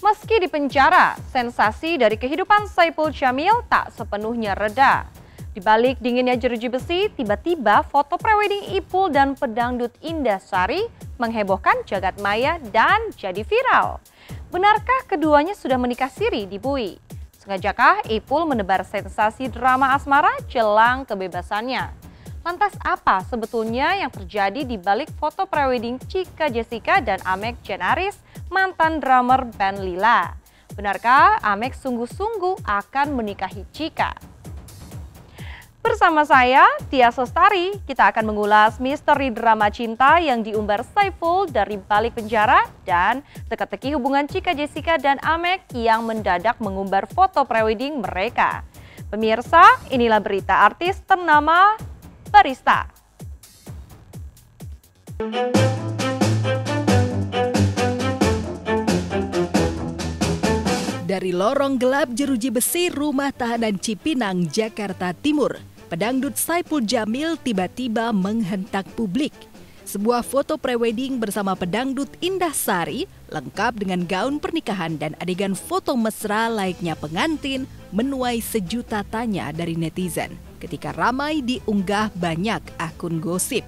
Meski di penjara, sensasi dari kehidupan Saipul Jamil tak sepenuhnya reda. Di balik dinginnya jeruji besi, tiba-tiba foto prewedding Ipul dan pedangdut Indah Sari menghebohkan jagat maya dan jadi viral. Benarkah keduanya sudah menikah siri di Bui? Sengajakah Ipul menebar sensasi drama asmara jelang kebebasannya? Lantas apa sebetulnya yang terjadi di balik foto prewedding Chika Jessica dan Amek Jenaris, mantan drummer band Lila? Benarkah Amek sungguh-sungguh akan menikahi Chika? Bersama saya, Tia Sostari, kita akan mengulas misteri drama cinta yang diumbar Saipul dari balik penjara dan teka-teki hubungan Chika Jessica dan Amek yang mendadak mengumbar foto prewedding mereka. Pemirsa, inilah berita artis ternama Barista. Dari lorong gelap jeruji besi rumah tahanan Cipinang, Jakarta Timur, pedangdut Saipul Jamil tiba-tiba menghentak publik. Sebuah foto prewedding bersama pedangdut Indah Sari lengkap dengan gaun pernikahan dan adegan foto mesra layaknya pengantin menuai sejuta tanya dari netizen ketika ramai diunggah banyak akun gosip.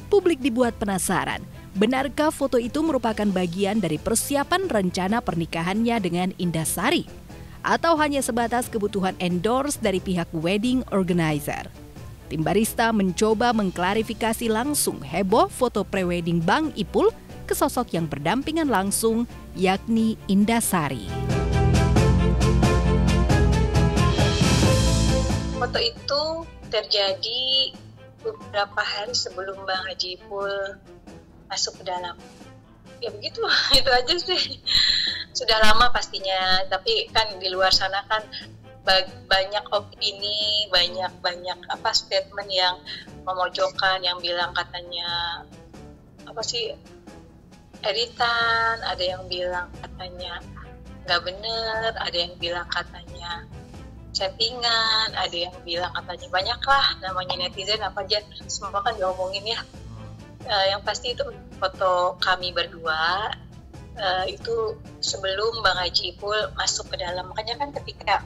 Publik dibuat penasaran, benarkah foto itu merupakan bagian dari persiapan rencana pernikahannya dengan Indah Sari? Atau hanya sebatas kebutuhan endorse dari pihak wedding organizer? Tim Barista mencoba mengklarifikasi langsung heboh foto prewedding Bang Ipul ke sosok yang berdampingan langsung, yakni Indah Sari. Foto itu terjadi beberapa hari sebelum Bang Haji Ipul masuk ke dalam. Ya begitu, itu aja sih. Sudah lama pastinya, tapi kan di luar sana kan banyak opini, banyak statement yang memojokkan, yang bilang katanya apa sih editan, ada yang bilang katanya nggak bener, ada yang bilang katanya settingan, ada yang bilang katanya banyaklah namanya netizen apa aja, semua kan diomongin ya. Yang pasti itu foto kami berdua itu sebelum Bang Haji Ipul masuk ke dalam. Makanya kan ketika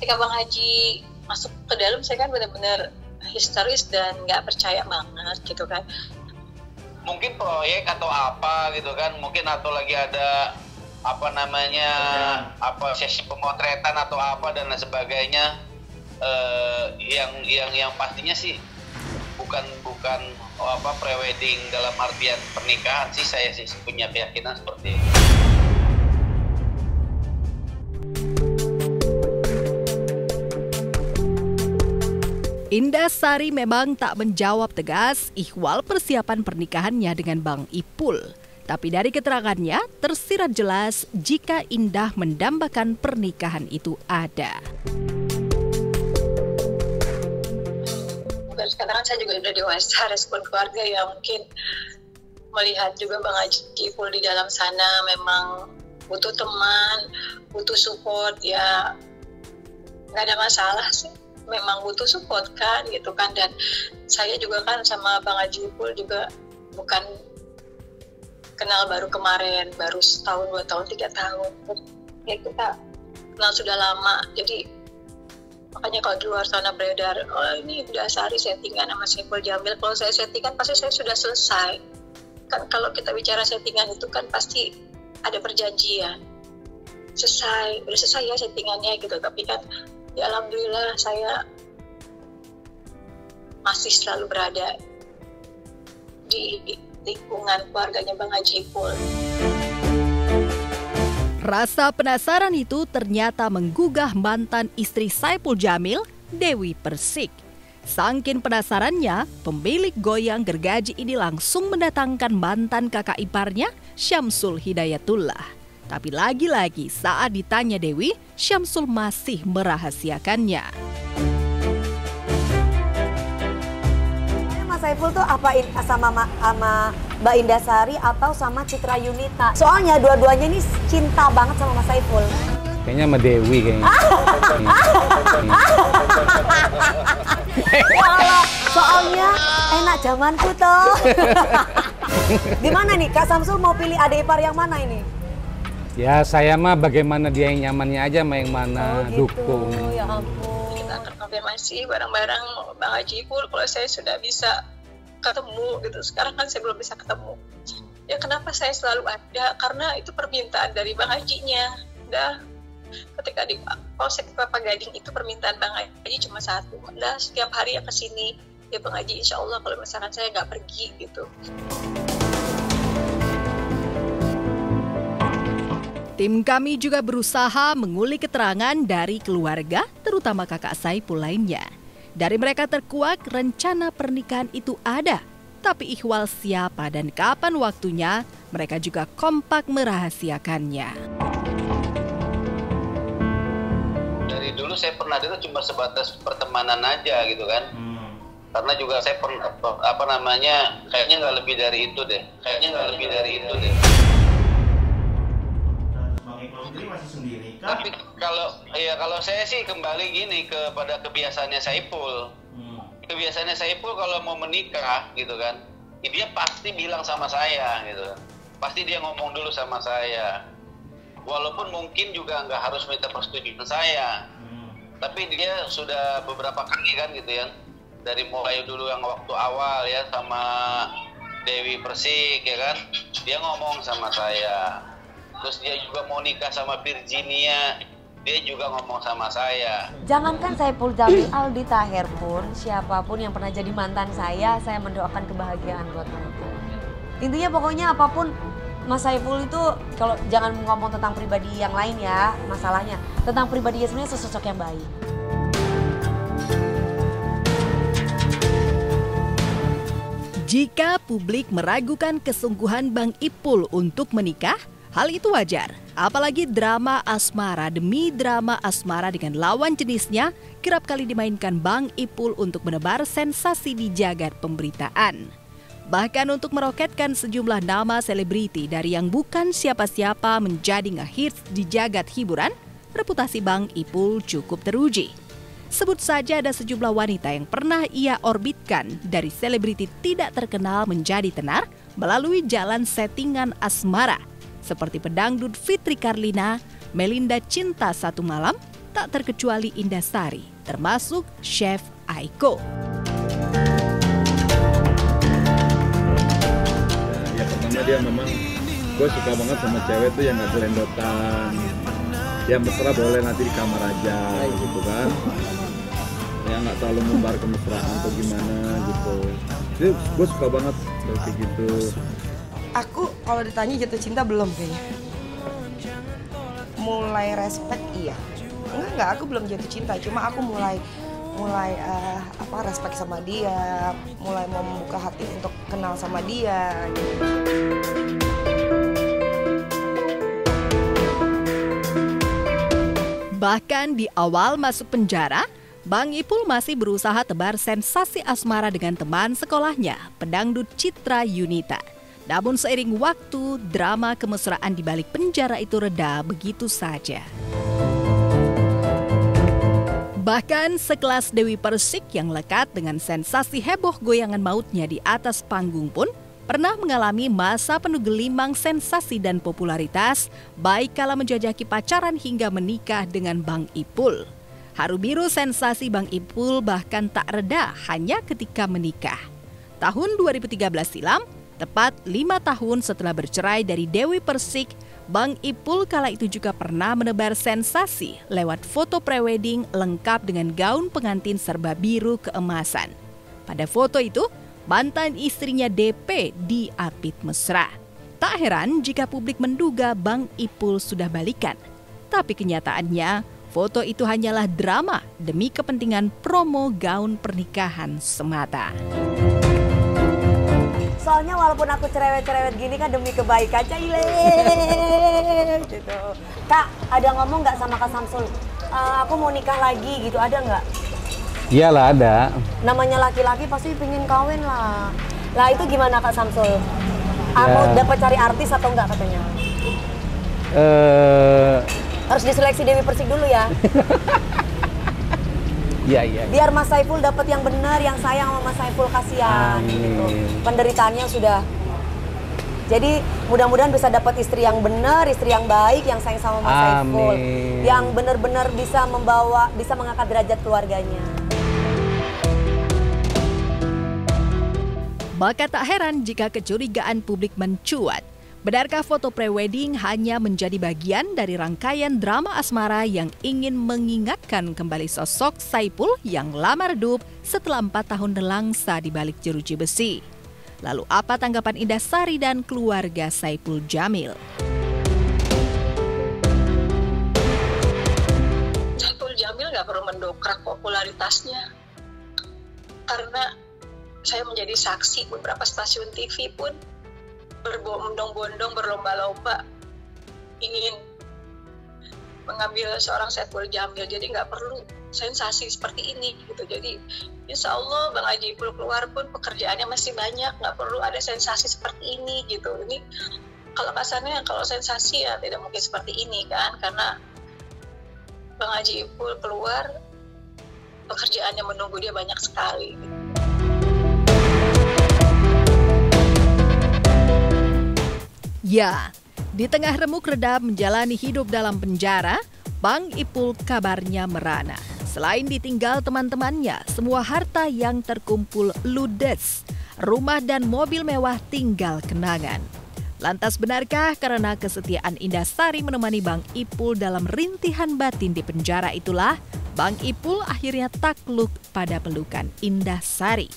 Bang Haji masuk ke dalam, saya kan benar-benar histeris dan nggak percaya banget gitu kan. Mungkin proyek atau apa gitu kan, mungkin atau lagi ada sesi pemotretan atau apa dan lain sebagainya, yang pastinya sih bukan prewedding dalam artian pernikahan sih, saya sih punya keyakinan seperti itu. Indah Sari memang tak menjawab tegas ihwal persiapan pernikahannya dengan Bang Ipul. Tapi dari keterangannya tersirat jelas jika Indah mendambakan pernikahan itu ada. Sekarang kan saya juga udah dewasa, respon keluarga ya mungkin melihat juga Bang Haji Ipul di dalam sana memang butuh teman, butuh support ya, nggak ada masalah sih. Memang butuh support kan gitu kan, dan saya juga kan sama Bang Haji Ipul juga bukan kenal baru kemarin, baru setahun, 2 tahun, 3 tahun. Ya kita kenal sudah lama, jadi makanya kalau di luar sana beredar, oh ini udah Sari settingan sama Saipul Jamil. Kalau saya settingan pasti saya sudah selesai. Kan kalau kita bicara settingan itu kan pasti ada perjanjian. Udah selesai ya settingannya gitu. Tapi kan ya alhamdulillah saya masih selalu berada di lingkungan keluarganya Bang Haji Ipul. Rasa penasaran itu ternyata menggugah mantan istri Saipul Jamil, Dewi Persik. Sangkin penasarannya, pemilik goyang gergaji ini langsung mendatangkan mantan kakak iparnya, Syamsul Hidayatullah. Tapi lagi-lagi saat ditanya Dewi, Syamsul masih merahasiakannya. Mas Saipul tuh apain sama Mbak Indah Sari atau sama Citra Yunita? Soalnya dua-duanya ini cinta banget sama Mas Saipul. Kayaknya sama Dewi kayaknya. Walah, soalnya enak zamanku toh. Gimana nih Kak Samsul mau pilih adik ipar yang mana ini? Ya saya mah bagaimana dia yang nyamannya aja, sama yang mana gitu. dukung. Ya ampun. Kita akan konfirmasi bareng-bareng Bang Haji Ipul kalau saya sudah bisa ketemu gitu. Sekarang kan saya belum bisa ketemu. Ya kenapa saya selalu ada? Karena itu permintaan dari Bang Hajinya. Udah, ketika di Polsek Kelapa Gading itu permintaan Bang Haji cuma satu. Udah, setiap hari ya ke sini. Ya Bang Haji, insya Allah kalau misalkan saya nggak pergi gitu. Tim kami juga berusaha mengulik keterangan dari keluarga, terutama kakak Saipul lainnya. Dari mereka terkuak rencana pernikahan itu ada, tapi ihwal siapa dan kapan waktunya, mereka juga kompak merahasiakannya. Dari dulu saya pernah itu cuma sebatas pertemanan aja gitu kan. Karena juga saya pernah kayaknya nggak lebih dari itu deh. Tapi kalau saya sih kembali gini kepada kebiasaannya Saipul. Kebiasaannya Saipul kalau mau menikah gitu kan, dia pasti bilang sama saya gitu. Pasti dia ngomong dulu sama saya. Walaupun mungkin juga nggak harus minta persetujuan saya. Tapi dia sudah beberapa kali kan gitu ya. Dari mulai dulu yang waktu awal ya sama Dewi Persik ya kan. Dia ngomong sama saya. Terus dia juga mau nikah sama Virginia, dia juga ngomong sama saya. Jangankan Saipul Jamil, Aldi Taher pun, siapapun yang pernah jadi mantan saya mendoakan kebahagiaan buat mereka. Intinya pokoknya apapun Mas Saipul itu, kalau jangan ngomong tentang pribadi yang lain ya, masalahnya. Tentang pribadinya sebenarnya sosok yang baik. Jika publik meragukan kesungguhan Bang Ipul untuk menikah, hal itu wajar, apalagi drama asmara demi drama asmara dengan lawan jenisnya kerap kali dimainkan Bang Ipul untuk menebar sensasi di jagat pemberitaan. Bahkan untuk meroketkan sejumlah nama selebriti dari yang bukan siapa-siapa menjadi ngehits di jagat hiburan, reputasi Bang Ipul cukup teruji. Sebut saja ada sejumlah wanita yang pernah ia orbitkan dari selebriti tidak terkenal menjadi tenar melalui jalan settingan asmara. Seperti pedangdut Fitri Karlina, Melinda Cinta Satu Malam, tak terkecuali Indah Sari, termasuk Chef Aiko. Ya pertama dia memang, gue suka banget sama cewek tuh yang gak gelendotan, yang mesra boleh nanti di kamar aja gitu kan, yang gak terlalu membar kemesraan atau gimana gitu. Jadi gue suka banget kayak gitu. Aku kalau ditanya jatuh cinta belum kayaknya. Mulai respect iya. Enggak, aku belum jatuh cinta. Cuma aku mulai respect sama dia, mulai mau membuka hati untuk kenal sama dia. Bahkan di awal masuk penjara, Bang Ipul masih berusaha tebar sensasi asmara dengan teman sekolahnya, pedangdut Citra Yunita. Namun seiring waktu, drama kemesraan di balik penjara itu reda begitu saja. Bahkan sekelas Dewi Persik yang lekat dengan sensasi heboh goyangan mautnya di atas panggung pun pernah mengalami masa penuh gelimang sensasi dan popularitas, baik kala menjajaki pacaran hingga menikah dengan Bang Ipul. Haru biru sensasi Bang Ipul bahkan tak reda hanya ketika menikah. Tahun 2013 silam, tepat 5 tahun setelah bercerai dari Dewi Persik, Bang Ipul kala itu juga pernah menebar sensasi lewat foto prewedding lengkap dengan gaun pengantin serba biru keemasan. Pada foto itu, mantan istrinya DP diapit mesra. Tak heran jika publik menduga Bang Ipul sudah balikan. Tapi kenyataannya, foto itu hanyalah drama demi kepentingan promo gaun pernikahan semata. Soalnya walaupun aku cerewet-cerewet gini kan demi kebaikan Caile gitu. Kak, ada ngomong nggak sama Kak Samsul? Aku mau nikah lagi gitu, ada nggak? Iyalah ada. Namanya laki-laki pasti pengen kawin lah. Lah itu gimana Kak Samsul? Mau dapat cari artis atau enggak katanya? Harus diseleksi Dewi Persik dulu ya. Iya. Biar Mas Saipul dapat yang benar, yang sayang sama Mas Saipul, kasihan gitu. Penderitaannya sudah Jadi mudah-mudahan bisa dapat istri yang benar, istri yang baik, yang sayang sama Mas Saiful, yang benar-benar bisa mengangkat derajat keluarganya. Maka tak heran jika kecurigaan publik mencuat. Benarkah foto prewedding hanya menjadi bagian dari rangkaian drama asmara yang ingin mengingatkan kembali sosok Saiful yang lama redup setelah 4 tahun nelangsa di balik jeruji besi? Lalu apa tanggapan Indah Sari dan keluarga Saiful Jamil? Saiful Jamil nggak perlu mendongkrak popularitasnya, karena saya menjadi saksi beberapa stasiun TV pun berbondong-bondong berlomba-lomba ingin mengambil seorang Saiful Jamil, jadi nggak perlu sensasi seperti ini gitu. Jadi insya Allah Bang Haji Ipul keluar pun pekerjaannya masih banyak, nggak perlu ada sensasi seperti ini gitu. Ini kalau kasarnya kalau sensasi ya tidak mungkin seperti ini kan, karena Bang Haji Ipul keluar pekerjaannya menunggu dia banyak sekali gitu. Ya, di tengah remuk redam menjalani hidup dalam penjara, Bang Ipul kabarnya merana. Selain ditinggal teman-temannya, semua harta yang terkumpul ludes. Rumah dan mobil mewah tinggal kenangan. Lantas benarkah karena kesetiaan Indah Sari menemani Bang Ipul dalam rintihan batin di penjara itulah, Bang Ipul akhirnya takluk pada pelukan Indah Sari?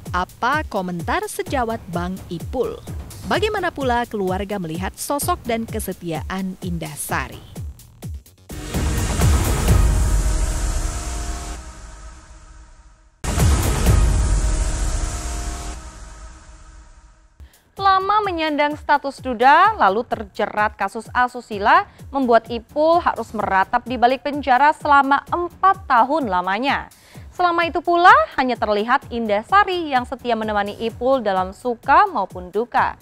Apa komentar sejawat Bang Ipul? Bagaimana pula keluarga melihat sosok dan kesetiaan Indah Sari? Lama menyandang status duda, lalu terjerat kasus asusila, membuat Ipul harus meratap di balik penjara selama 4 tahun lamanya. Selama itu pula hanya terlihat Indah Sari yang setia menemani Ipul dalam suka maupun duka.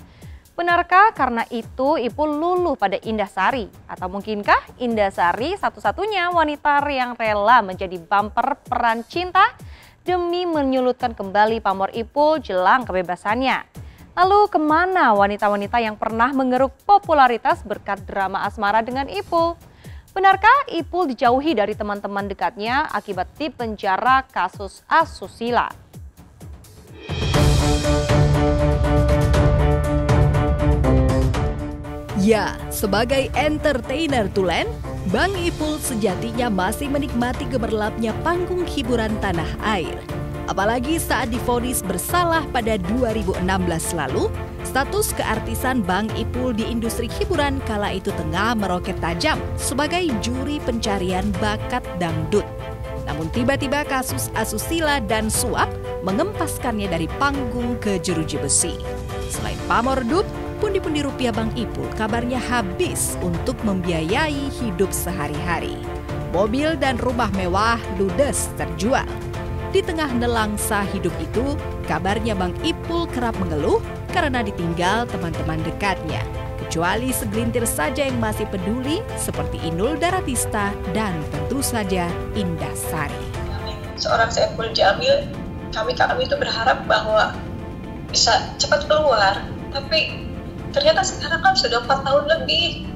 Benarkah karena itu Ipul luluh pada Indah Sari? Atau mungkinkah Indah Sari satu-satunya wanita yang rela menjadi bumper peran cinta demi menyulutkan kembali pamor Ipul jelang kebebasannya? Lalu kemana wanita-wanita yang pernah mengeruk popularitas berkat drama asmara dengan Ipul? Benarkah Ipul dijauhi dari teman-teman dekatnya akibat dipenjara kasus asusila? Ya, sebagai entertainer tulen, Bang Ipul sejatinya masih menikmati gemerlapnya panggung hiburan tanah air. Apalagi saat divonis bersalah pada 2016 lalu, status keartisan Bang Ipul di industri hiburan kala itu tengah meroket tajam sebagai juri pencarian bakat dangdut. Namun tiba-tiba kasus asusila dan suap mengempaskannya dari panggung ke jeruji besi. Selain pamor redup, pundi-pundi rupiah Bang Ipul kabarnya habis untuk membiayai hidup sehari-hari. Mobil dan rumah mewah ludes terjual. Di tengah nelangsa hidup itu, kabarnya Bang Ipul kerap mengeluh karena ditinggal teman-teman dekatnya. Kecuali segelintir saja yang masih peduli seperti Inul Daratista dan tentu saja Indah Sari. Seorang Saiful Jamil, kami itu berharap bahwa bisa cepat keluar, tapi ternyata sekarang kan sudah 4 tahun lebih.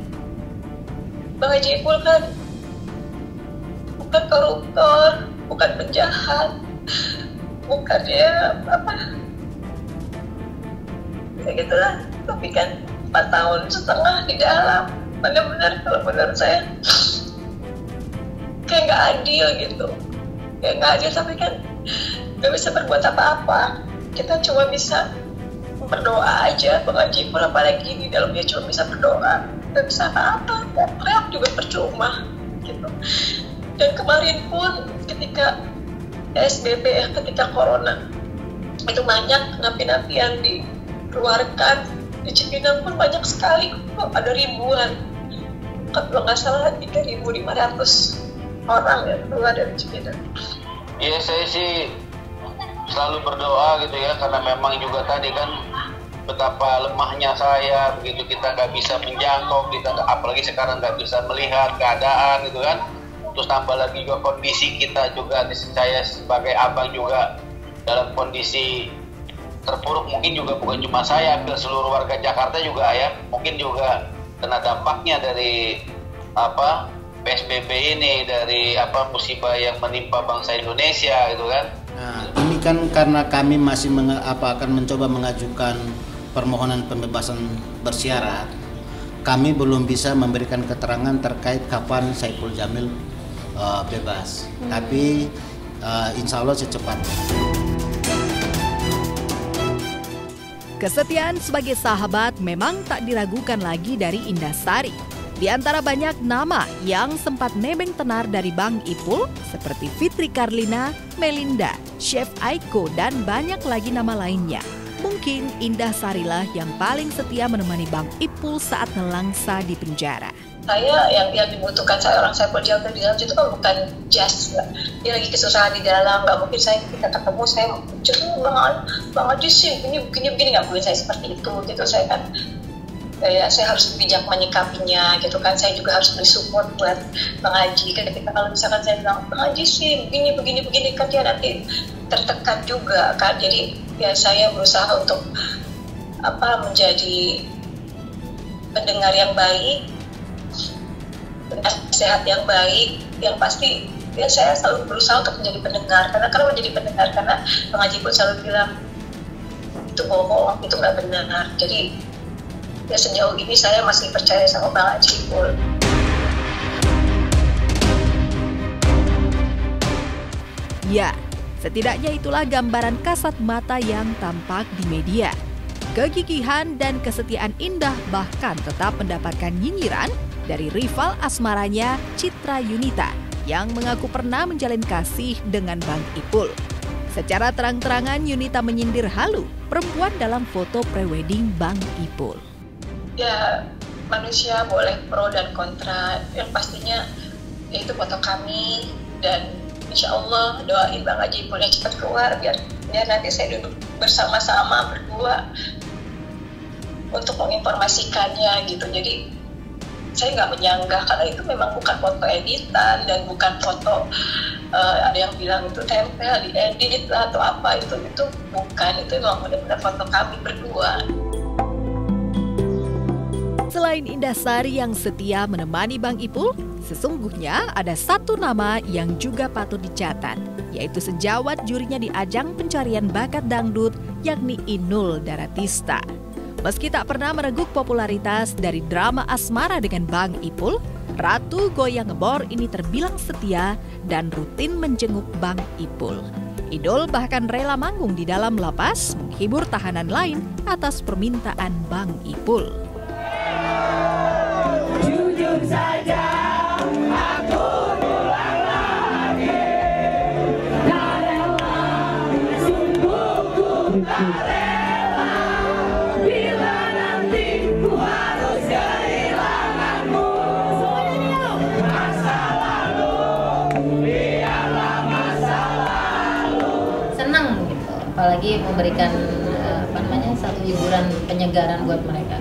Bang Haji Ipul kan bukan koruptor, bukan penjahat, bukan ya apa, ya gitulah. Tapi kan 4 tahun setengah di dalam, benar-benar kalau menurut saya kayak nggak adil gitu, kayak nggak adil. Tapi kan nggak bisa berbuat apa-apa, kita cuma bisa berdoa aja. Bang Haji Ipul apalagi di dalamnya cuma bisa berdoa, nggak bisa apa-apa, teriak juga percuma gitu. Dan kemarin pun ketika PSBB ketika corona itu banyak napi-napi yang dikeluarkan di Cipinang pun banyak sekali, ada ribuan, kalau nggak salah 3.500 orang yang keluar dari Cipinang. Iya, saya sih selalu berdoa gitu ya, karena memang juga tadi kan betapa lemahnya saya, begitu kita nggak bisa menjangkau, kita apalagi sekarang nggak bisa melihat keadaan gitu kan. Terus tambah lagi juga kondisi kita juga, saya sebagai abang juga dalam kondisi terpuruk mungkin juga bukan cuma saya, hampir seluruh warga Jakarta juga ya, mungkin juga kena dampaknya dari PSBB ini, dari musibah yang menimpa bangsa Indonesia gitu kan. Nah, ini kan karena kami masih akan mencoba mengajukan permohonan pembebasan bersyarat, kami belum bisa memberikan keterangan terkait kapan Saipul Jamil bebas. Tapi insya Allah secepatnya. Kesetiaan sebagai sahabat memang tak diragukan lagi dari Indah Sari. Di antara banyak nama yang sempat nebeng tenar dari Bang Ipul seperti Fitri Karlina, Melinda, Chef Aiko, dan banyak lagi nama lainnya. Mungkin Indah Sarilah yang paling setia menemani Bang Ipul saat nelangsa di penjara. Saya yang dibutuhkan seorang Saipul Jamil di dalam itu kan bukan just dia lagi kesusahan di dalam, nggak mungkin kita ketemu saya bang Haji sih begini nggak mungkin saya seperti itu gitu. Saya kan saya harus bijak menyikapinya gitu kan. Saya juga harus beri support buat Bang Haji ketika kalau misalkan saya bilang Bang Haji sih begini kan dia nanti tertekan juga kan. Jadi ya saya berusaha untuk menjadi pendengar yang baik, sehat yang baik, yang pasti ya saya selalu berusaha untuk menjadi pendengar. Karena menjadi pendengar, karena Bang Haji pun selalu bilang itu bohong, itu nggak benar. Jadi ya sejauh ini saya masih percaya sama Bang Haji pun. Ya, setidaknya itulah gambaran kasat mata yang tampak di media. Kegigihan dan kesetiaan Indah bahkan tetap mendapatkan nyinyiran dari rival asmaranya Citra Yunita yang mengaku pernah menjalin kasih dengan Bang Ipul. Secara terang-terangan Yunita menyindir halu perempuan dalam foto prewedding Bang Ipul. Ya manusia boleh pro dan kontra, yang pastinya itu foto kami, dan insya Allah doain Bang Haji Ipulnya cepat keluar biar nanti saya duduk bersama-sama berdua untuk menginformasikannya gitu. Jadi saya nggak menyangka kalau itu memang bukan foto editan dan bukan foto ada yang bilang itu tempel diedit lah atau apa, itu bukan, itu memang benar-benar foto kami berdua. Selain Indah Sari yang setia menemani Bang Ipul, sesungguhnya ada satu nama yang juga patut dicatat, yaitu sejawat jurinya di ajang pencarian bakat dangdut, yakni Inul Daratista. Meski tak pernah mereguk popularitas dari drama asmara dengan Bang Ipul, Ratu Goyang Ngebor ini terbilang setia dan rutin menjenguk Bang Ipul. Idol bahkan rela manggung di dalam lapas menghibur tahanan lain atas permintaan Bang Ipul. Jujur saja, aku pulang lagi. Tak rela, sungguh ku tak rela. Bila nanti ku harus kehilanganmu. Masa lalu, biarlah masa lalu. Senang gitu, apalagi memberikan satu hiburan penyegaran buat mereka.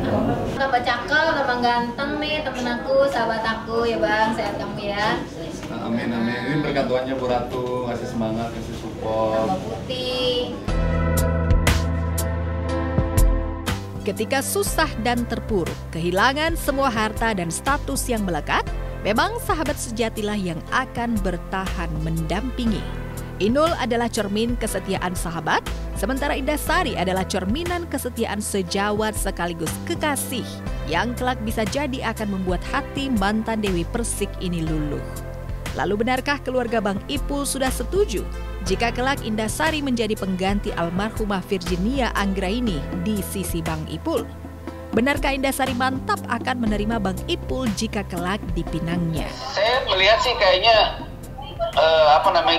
Tambah cakep, tambah ganteng nih temen aku, sahabat aku ya Bang, sehat kamu ya. Amin. Ini berkat doanya Bu Ratu, ngasih semangat, ngasih support. Tambah putih. Ketika susah dan terpuruk, kehilangan semua harta dan status yang melekat, memang sahabat sejatilah yang akan bertahan mendampingi. Inul adalah cermin kesetiaan sahabat, sementara Indah Sari adalah cerminan kesetiaan sejawat sekaligus kekasih yang kelak bisa jadi akan membuat hati mantan Dewi Persik ini luluh. Lalu benarkah keluarga Bang Ipul sudah setuju jika kelak Indah Sari menjadi pengganti almarhumah Virginia Anggraini di sisi Bang Ipul? Benarkah Indah Sari mantap akan menerima Bang Ipul jika kelak dipinangnya? Saya melihat sih kayaknya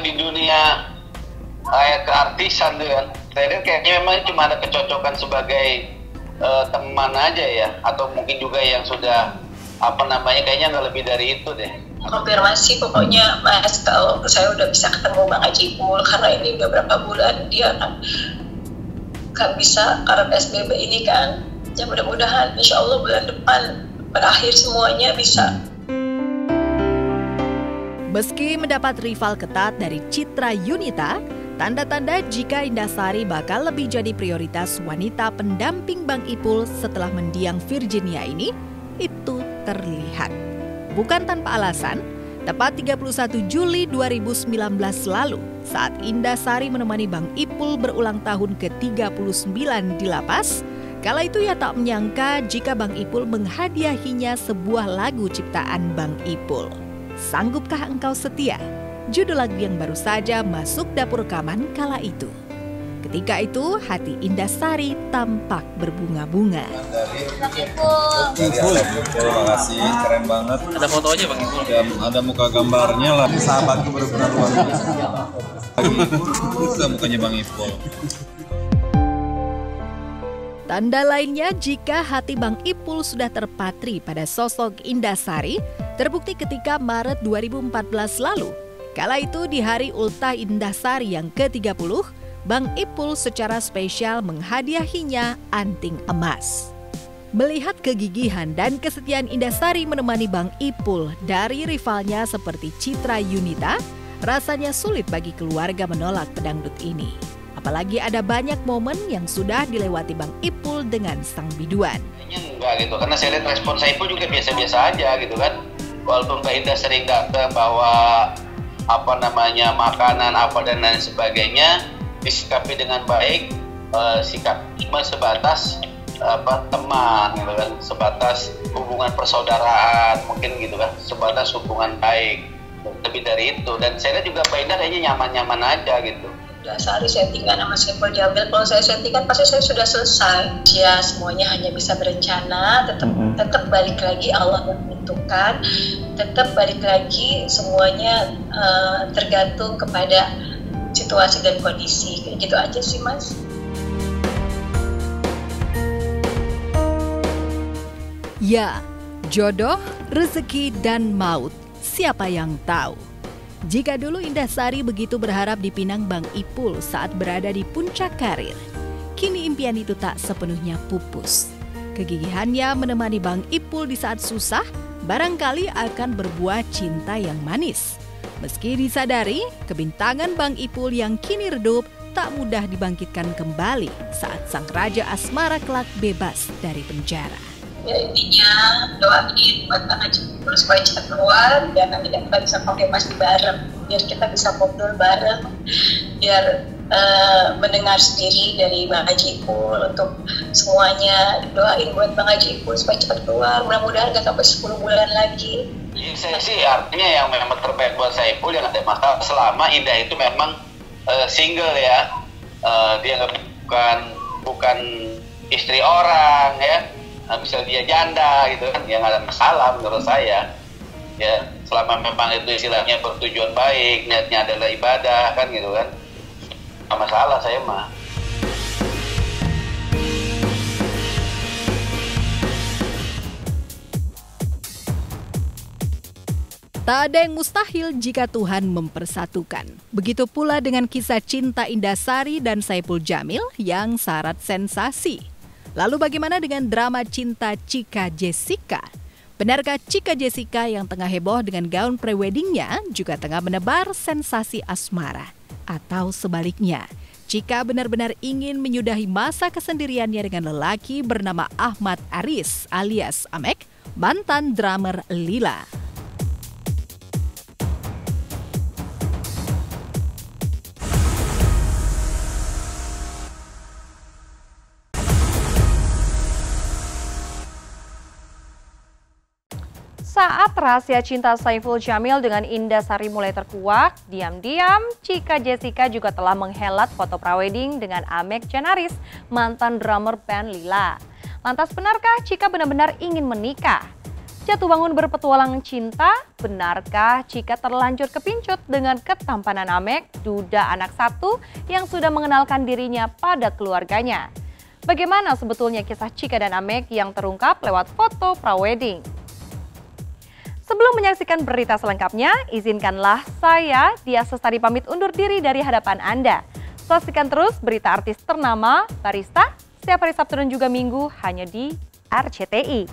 di dunia kayak keartisan tuh kan, saya lihat kayaknya memang cuma ada kecocokan sebagai teman aja ya, atau mungkin juga yang sudah kayaknya nggak lebih dari itu deh. Konfirmasi pokoknya Mas, kalau saya udah bisa ketemu Bang Haji Ipul, karena ini udah berapa bulan dia kan bisa karena PSBB ini kan. Ya mudah-mudahan insya Allah bulan depan berakhir semuanya bisa. Meski mendapat rival ketat dari Citra Yunita, Tanda-tanda jika Indasari bakal lebih jadi prioritas wanita pendamping Bang Ipul setelah mendiang Virginia ini, itu terlihat. Bukan tanpa alasan, tepat 31 Juli 2019 lalu, saat Indasari menemani Bang Ipul berulang tahun ke-39 di lapas, kala itu ia tak menyangka jika Bang Ipul menghadiahinya sebuah lagu ciptaan Bang Ipul. Sanggupkah Engkau Setia? Judul lagu yang baru saja masuk dapur rekaman kala itu. Ketika itu hati Indasari tampak berbunga-bunga. Ipul, terima kasih, keren banget. Ada foto aja Bang Ipul. Ada muka gambarnya lah. Sahabatku benar-benar luar biasa. Itu mukanya Bang Ipul. Tanda lainnya jika hati Bang Ipul sudah terpatri pada sosok Indasari terbukti ketika Maret 2014 lalu. Kala itu di hari ultah Indasari yang ke-30, Bang Ipul secara spesial menghadiahinya anting emas. Melihat kegigihan dan kesetiaan Indasari menemani Bang Ipul dari rivalnya seperti Citra Yunita, rasanya sulit bagi keluarga menolak pedangdut ini. Apalagi ada banyak momen yang sudah dilewati Bang Ipul dengan sang biduan. Enggak gitu, karena saya lihat respon Saipul juga biasa-biasa aja gitu kan. Walaupun Mbak Indah sering datang bawa makanan apa dan lain sebagainya, disikapi dengan baik, sikap cuma sebatas teman gitu kan, sebatas hubungan persaudaraan mungkin gitu kan, sebatas hubungan baik, lebih dari itu. Dan saya lihat juga Mbak Indah kayaknya nyaman-nyaman aja gitu. Sehari settingan sama Saipul Jamil, kalau saya settingan pasti saya sudah selesai. Ya semuanya hanya bisa berencana, tetap balik lagi Allah yang menentukan, tetap balik lagi semuanya tergantung kepada situasi dan kondisi. Kayak gitu aja sih Mas. Ya, jodoh, rezeki, dan maut, siapa yang tahu? Jika dulu Indasari begitu berharap dipinang Bang Ipul saat berada di puncak karir, kini impian itu tak sepenuhnya pupus. Kegigihannya menemani Bang Ipul di saat susah barangkali akan berbuah cinta yang manis. Meski disadari, kebintangan Bang Ipul yang kini redup tak mudah dibangkitkan kembali saat sang Raja Asmara kelak bebas dari penjara. Ya intinya doain buat Bang Haji Ipul supaya cepat keluar, biar nanti kita bisa pakai masjid bareng, biar kita bisa ngobrol bareng, biar mendengar sendiri dari Bang Haji Ipul. Untuk semuanya doain buat Bang Haji Ipul supaya cepat keluar, mudah-mudahan gak sampai 10 bulan lagi. Saya sih artinya yang memang terbaik buat Saipul yang ada masalah selama Indah itu memang single ya, dia bukan istri orang ya. Misalnya dia janda gitu kan, ya nggak ada masalah menurut saya. Ya selama memang itu istilahnya bertujuan baik, niatnya adalah ibadah kan gitu kan, nggak masalah saya mah. Tak ada yang mustahil jika Tuhan mempersatukan. Begitu pula dengan kisah cinta Indasari dan Saipul Jamil yang syarat sensasi. Lalu bagaimana dengan drama cinta Chika Jessica? Benarkah Chika Jessica yang tengah heboh dengan gaun preweddingnya juga tengah menebar sensasi asmara? Atau sebaliknya, Chika benar-benar ingin menyudahi masa kesendiriannya dengan lelaki bernama Ahmad Aris alias Amek, mantan drummer Lila. Saat rahasia cinta Saiful Jamil dengan Indasari mulai terkuak, diam-diam Chika Jessica juga telah menghelat foto prawedding dengan Amek Janaris, mantan drummer band Lila. Lantas benarkah Chika benar-benar ingin menikah? Jatuh bangun berpetualang cinta, benarkah Chika terlanjur kepincut dengan ketampanan Amek, duda anak satu yang sudah mengenalkan dirinya pada keluarganya? Bagaimana sebetulnya kisah Chika dan Amek yang terungkap lewat foto prawedding? Sebelum menyaksikan berita selengkapnya, izinkanlah saya, Dia Sestari, pamit undur diri dari hadapan Anda. Saksikan terus berita artis ternama Barista setiap hari Sabtu dan juga Minggu hanya di RCTI.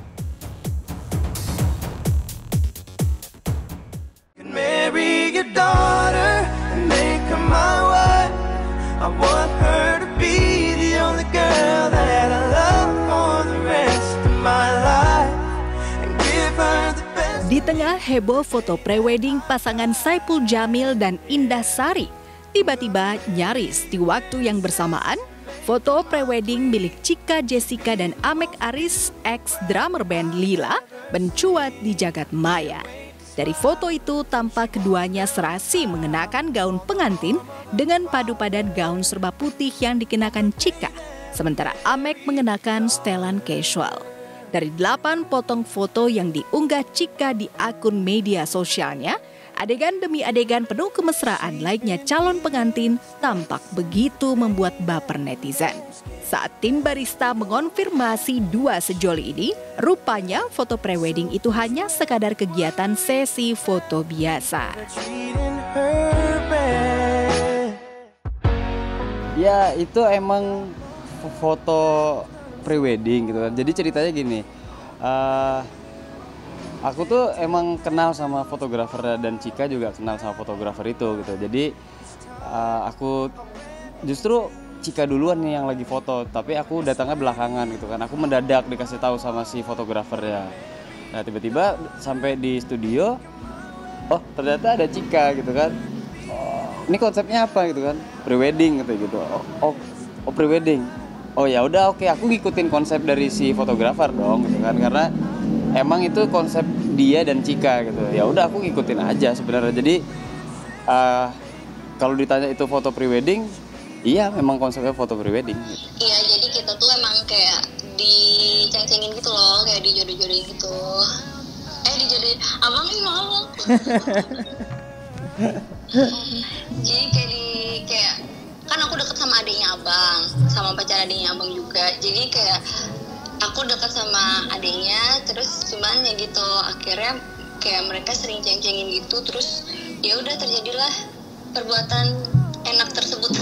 Marry your daughter and make her my wife. tengah heboh foto prewedding pasangan Saipul Jamil dan Indah Sari, tiba-tiba nyaris di waktu yang bersamaan, foto prewedding milik Chika Jessica dan Amek Aris ex drummer band Lila mencuat di jagat maya. Dari foto itu tampak keduanya serasi mengenakan gaun pengantin dengan padu padan gaun serba putih yang dikenakan Chika, sementara Amek mengenakan setelan casual. Dari 8 potong foto yang diunggah Chika di akun media sosialnya, adegan demi adegan penuh kemesraan layaknya calon pengantin tampak begitu membuat baper netizen. Saat tim barista mengonfirmasi dua sejoli ini, rupanya foto prewedding itu hanya sekadar kegiatan sesi foto biasa. Ya, itu emang foto prewedding gitu kan. Jadi ceritanya gini, aku tuh emang kenal sama fotografer dan Chika juga kenal sama fotografer itu gitu. Jadi aku justru Chika duluan nih yang lagi foto, tapi aku datangnya belakangan gitu kan. Aku mendadak dikasih tahu sama si fotografer ya. Nah tiba-tiba sampai di studio, oh ternyata ada Chika gitu kan. Oh, ini konsepnya apa gitu kan? Prewedding gitu. Oh prewedding. Oh ya udah oke, aku ngikutin konsep dari si fotografer dong gitu kan, karena emang itu konsep dia dan Chika gitu. Ya udah aku ngikutin aja sebenarnya. Jadi kalau ditanya itu foto prewedding, iya memang konsepnya foto prewedding gitu. Iya, jadi kita tuh emang kayak diceng-cengin gitu loh, kayak dijodoh-jodohin gitu. Dijodohin, abang ini malu. Jadi kayak kan aku deket sama adiknya abang, sama pacar adiknya abang juga. Jadi kayak aku deket sama adiknya, terus cuman ya gitu. Akhirnya kayak mereka sering ceng-cengin gitu, terus ya udah terjadilah perbuatan enak tersebut.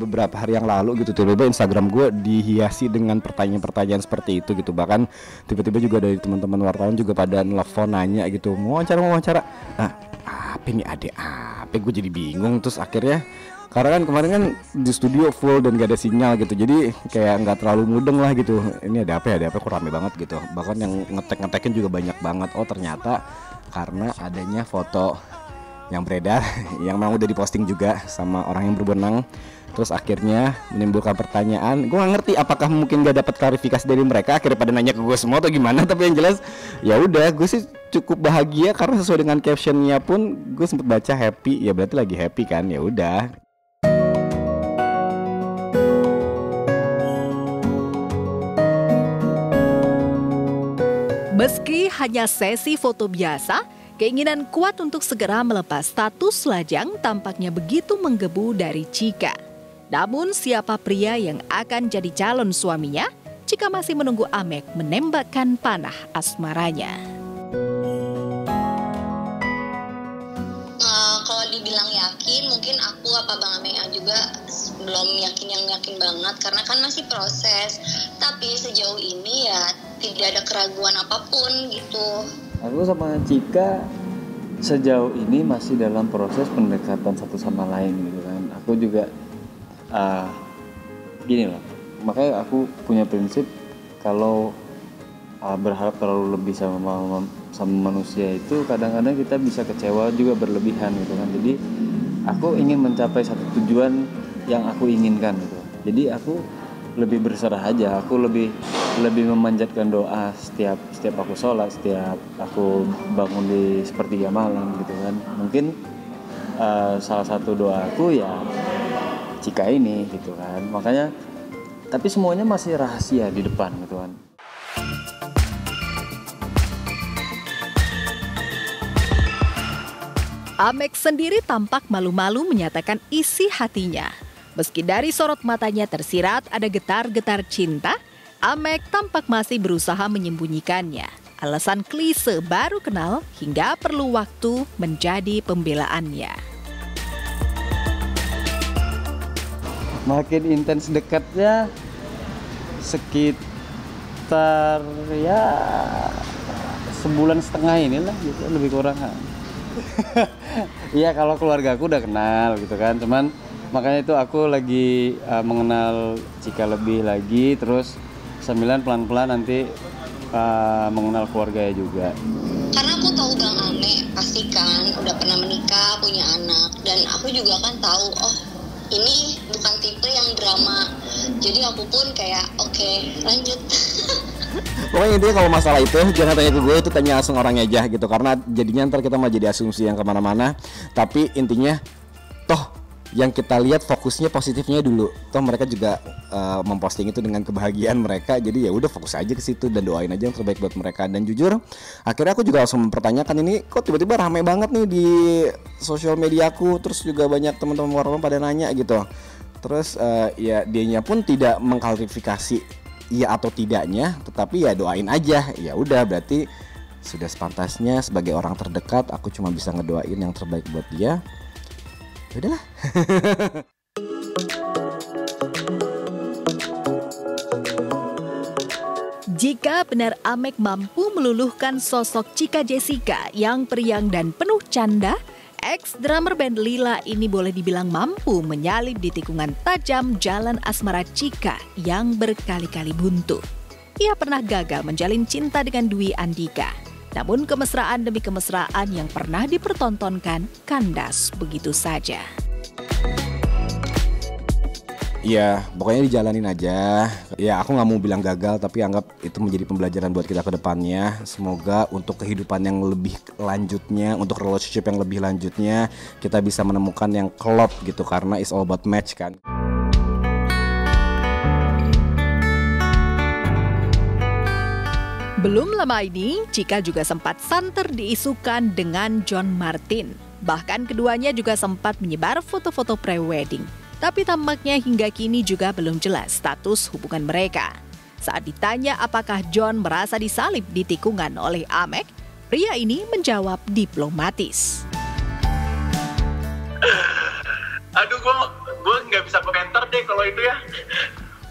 Beberapa hari yang lalu gitu tiba-tiba Instagram gue dihiasi dengan pertanyaan-pertanyaan seperti itu gitu. Bahkan tiba-tiba juga dari teman-teman wartawan juga pada nelfon nanya gitu, mau wawancara. Nah, apa ini adek apa? Gue jadi bingung. Terus akhirnya karena kan kemarin kan di studio full dan gak ada sinyal gitu, jadi kayak nggak terlalu mudeng lah gitu. Ini ada apa kok rame banget gitu. Bahkan yang ngetekin juga banyak banget. Oh ternyata karena adanya foto yang beredar yang memang udah diposting juga sama orang yang berwenang, terus akhirnya menimbulkan pertanyaan. Gue gak ngerti apakah mungkin gak dapat klarifikasi dari mereka, akhirnya pada nanya ke gue semua atau gimana. Tapi yang jelas ya udah, gue sih cukup bahagia karena sesuai dengan captionnya pun gue sempet baca happy, ya berarti lagi happy kan. Ya udah. Meski hanya sesi foto biasa, keinginan kuat untuk segera melepas status lajang tampaknya begitu menggebu dari Chika. Namun siapa pria yang akan jadi calon suaminya jika masih menunggu Amek menembakkan panah asmaranya? Kalau dibilang yakin, mungkin aku apa Bang Amek juga belum yakin banget karena kan masih proses. Tapi sejauh ini ya tidak ada keraguan apapun gitu. Aku sama Chika sejauh ini masih dalam proses pendekatan satu sama lain gitu kan. Aku juga gini loh, makanya aku punya prinsip kalau berharap terlalu lebih sama manusia itu kadang-kadang kita bisa kecewa juga berlebihan gitu kan. Jadi aku ingin mencapai satu tujuan yang aku inginkan gitu. Jadi aku lebih berserah aja, aku lebih memanjatkan doa setiap aku sholat, setiap aku bangun di sepertiga malam gitu kan. Mungkin salah satu doaku ya Chika ini gitu kan. Makanya tapi semuanya masih rahasia di depan gitu kan. Amek sendiri tampak malu-malu menyatakan isi hatinya. Meski dari sorot matanya tersirat ada getar-getar cinta, Amek tampak masih berusaha menyembunyikannya. Alasan klise baru kenal hingga perlu waktu menjadi pembelaannya. Makin intens dekatnya sekitar ya sebulan setengah inilah gitu, lebih kurang. Iya kalau keluarga aku udah kenal gitu kan, cuman makanya itu aku lagi mengenal Chika lebih lagi, terus sambilan pelan-pelan nanti mengenal keluarganya juga. Karena aku tahu Bang Ame pasti kan udah pernah menikah, punya anak, dan aku juga kan tahu ini bukan tipe yang drama. Jadi aku pun kayak oke, lanjut. Pokoknya intinya kalau masalah itu jangan tanya ke gue, itu tanya langsung orangnya aja gitu, karena jadinya ntar kita mau jadi asumsi yang kemana-mana. Tapi intinya toh yang kita lihat fokusnya positifnya dulu. Toh mereka juga memposting itu dengan kebahagiaan mereka, jadi ya udah fokus aja ke situ dan doain aja yang terbaik buat mereka. Dan jujur akhirnya aku juga langsung mempertanyakan, ini kok tiba-tiba rame banget nih di sosial mediaku, terus juga banyak teman-teman wartawan pada nanya gitu. Terus ya dianya pun tidak mengklarifikasi iya atau tidaknya, tetapi ya doain aja. Ya udah, berarti sudah sepantasnya sebagai orang terdekat aku cuma bisa ngedoain yang terbaik buat dia. Ya udahlah. Jika benar Amek mampu meluluhkan sosok Chika Jessica yang periang dan penuh canda, ex-drummer band Lila ini boleh dibilang mampu menyalip di tikungan tajam jalan asmara Chika yang berkali-kali buntu. Ia pernah gagal menjalin cinta dengan Dwi Andika. Namun kemesraan demi kemesraan yang pernah dipertontonkan kandas begitu saja. Ya pokoknya dijalanin aja. Ya aku gak mau bilang gagal, tapi anggap itu menjadi pembelajaran buat kita ke depannya. Semoga untuk kehidupan yang lebih lanjutnya, untuk relationship yang lebih lanjutnya, kita bisa menemukan yang klop gitu, karena it's all about match kan. Belum lama ini, Chika juga sempat santer diisukan dengan John Martin. Bahkan keduanya juga sempat menyebar foto-foto pre-wedding. Tapi tampaknya hingga kini juga belum jelas status hubungan mereka. Saat ditanya apakah John merasa disalip di tikungan oleh Amek, pria ini menjawab diplomatis. Aduh, gue nggak bisa komentar deh kalau itu ya.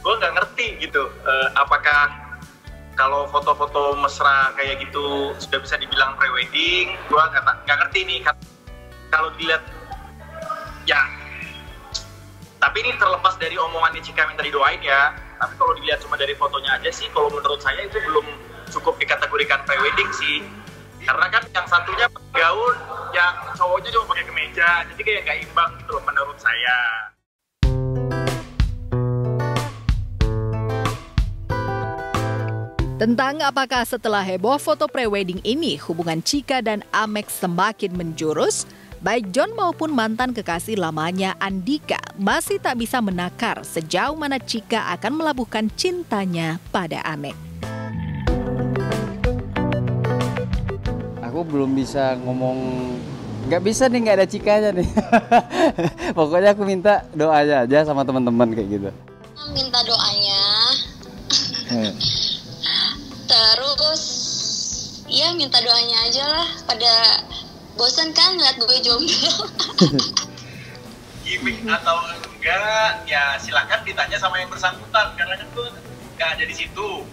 Gue nggak ngerti gitu. Apakah kalau foto-foto mesra kayak gitu sudah bisa dibilang pre-wedding? Gue nggak ngerti nih. Kalau dilihat, ya. Tapi ini terlepas dari omongannya Chika minta didoain ya. Tapi kalau dilihat cuma dari fotonya aja sih, kalau menurut saya itu belum cukup dikategorikan pre-wedding sih. Karena kan yang satunya gaun, yang cowoknya cuma pakai kemeja. Jadi kayak nggak imbang gitu loh menurut saya. Tentang apakah setelah heboh foto pre-wedding ini hubungan Chika dan Amek semakin menjurus, baik John maupun mantan kekasih lamanya Andika masih tak bisa menakar sejauh mana Chika akan melabuhkan cintanya pada Amek. Aku belum bisa ngomong, nggak bisa nih, nggak ada Chikanya nih. Pokoknya aku minta doanya aja sama teman-teman kayak gitu. Minta doanya. Terus ya minta doanya aja lah, pada bosan kan ngeliat gue jomblo. Gimik atau enggak, ya silakan ditanya sama yang bersangkutan, karena kan gue nggak ada di situ.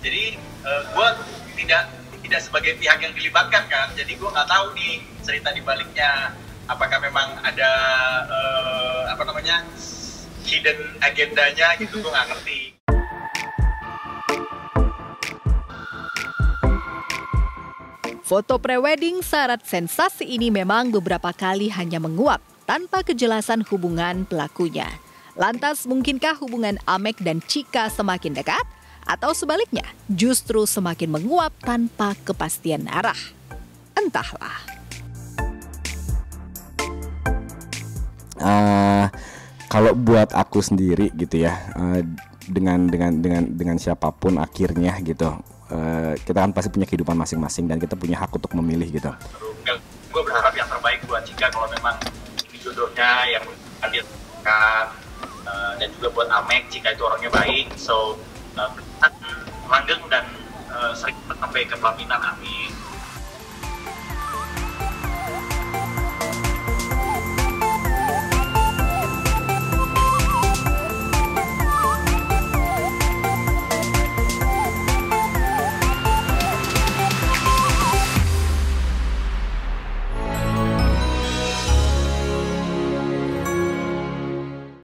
Jadi gue tidak sebagai pihak yang dilibatkan kan, jadi gue nggak tahu nih cerita di baliknya. Apakah memang ada hidden agendanya gitu, gue nggak ngerti. Foto pre-wedding syarat sensasi ini memang beberapa kali hanya menguap tanpa kejelasan hubungan pelakunya. Lantas mungkinkah hubungan Amek dan Chika semakin dekat? Atau sebaliknya, justru semakin menguap tanpa kepastian arah? Entahlah. Kalau buat aku sendiri gitu ya, dengan siapapun akhirnya gitu, kita kan pasti punya kehidupan masing-masing dan kita punya hak untuk memilih gitu. Gue berharap yang terbaik buat Chika kalau memang ini jodohnya yang hadirkan, dan juga buat Amek, Chika itu orangnya baik, so langgeng dan sering sampai ke pelaminan, amin.